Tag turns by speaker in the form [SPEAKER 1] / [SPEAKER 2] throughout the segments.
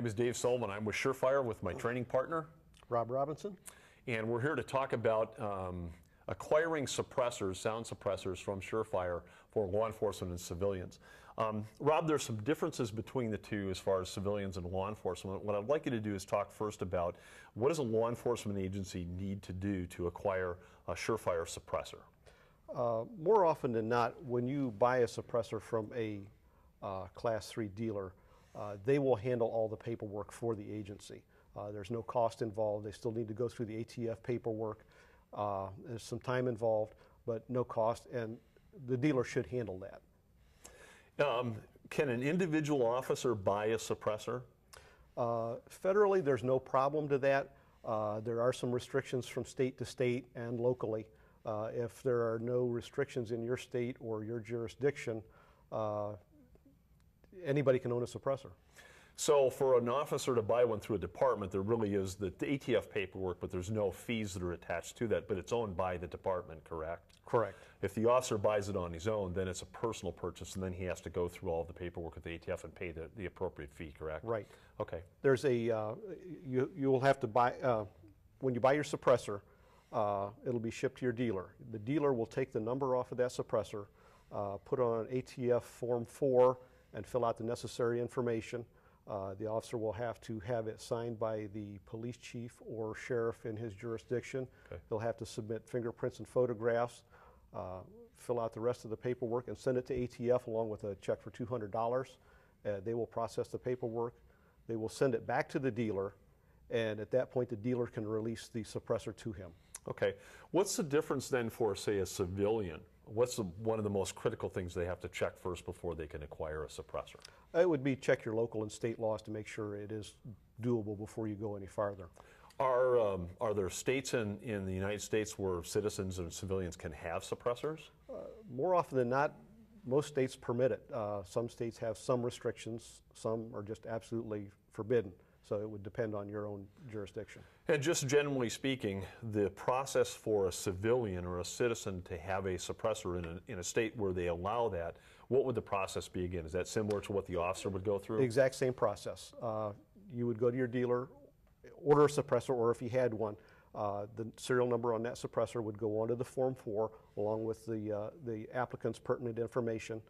[SPEAKER 1] name is Dave Solomon. I'm with Surefire with my training partner,
[SPEAKER 2] Rob Robinson.
[SPEAKER 1] And we're here to talk about acquiring suppressors, sound suppressors from Surefire for law enforcement and civilians. Rob, there's some differences between the two as far as civilians and law enforcement. What I'd like you to do is talk first about what does a law enforcement agency need to do to acquire a Surefire suppressor?
[SPEAKER 2] More often than not, when you buy a suppressor from a Class 3 dealer, they will handle all the paperwork for the agency. There's no cost involved. They still need to go through the ATF paperwork. There's some time involved, but no cost, and the dealer should handle that.
[SPEAKER 1] Can an individual officer buy a suppressor?
[SPEAKER 2] Federally, there's no problem to that. There are some restrictions from state to state and locally. If there are no restrictions in your state or your jurisdiction, anybody can own a suppressor.
[SPEAKER 1] So for an officer to buy one through a department, there really is the ATF paperwork, but there's no fees that are attached to that, but it's owned by the department, correct?
[SPEAKER 2] Correct.
[SPEAKER 1] If the officer buys it on his own, then it's a personal purchase, and then he has to go through all the paperwork with the ATF and pay the appropriate fee, correct?
[SPEAKER 2] Right.
[SPEAKER 1] Okay.
[SPEAKER 2] There's a, you will have to buy, when you buy your suppressor, it'll be shipped to your dealer. The dealer will take the number off of that suppressor, put it on an ATF Form 4, and fill out the necessary information. The officer will have to have it signed by the police chief or sheriff in his jurisdiction. Okay. They'll have to submit fingerprints and photographs, fill out the rest of the paperwork, and send it to ATF along with a check for $200. They will process the paperwork. They will send it back to the dealer, and at that point the dealer can release the suppressor to him.
[SPEAKER 1] Okay. What's the difference then for, say, a civilian? What's one of the most critical things they have to check first before they can acquire a suppressor?
[SPEAKER 2] It would be check your local and state laws to make sure it is doable before you go any farther.
[SPEAKER 1] Are there states in the United States where citizens and civilians can have suppressors?
[SPEAKER 2] More often than not, most states permit it. Some states have some restrictions, some are just absolutely forbidden. So it would depend on your own jurisdiction.
[SPEAKER 1] And just generally speaking, the process for a civilian or a citizen to have a suppressor in a state where they allow that, what would the process be again? Is that similar to what the officer would go through?
[SPEAKER 2] The exact same process. You would go to your dealer, order a suppressor, or if you had one, the serial number on that suppressor would go onto the Form 4 along with the applicant's pertinent information.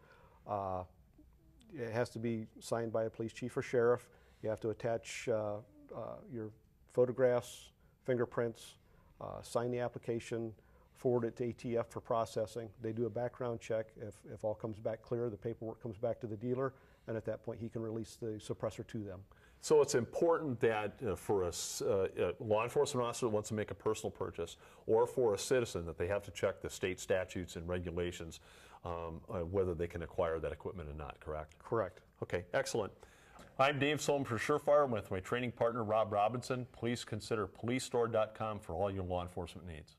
[SPEAKER 2] It has to be signed by a police chief or sheriff. You have to attach your photographs, fingerprints, sign the application, forward it to ATF for processing. They do a background check. If all comes back clear, the paperwork comes back to the dealer, and at that point he can release the suppressor to them.
[SPEAKER 1] So it's important that for a law enforcement officer that wants to make a personal purchase, or for a citizen, that they have to check the state statutes and regulations whether they can acquire that equipment or not, correct?
[SPEAKER 2] Correct.
[SPEAKER 1] Okay, excellent. I'm Dave Solomon for Surefire with my training partner, Rob Robinson. Please consider Policestore.com for all your law enforcement needs.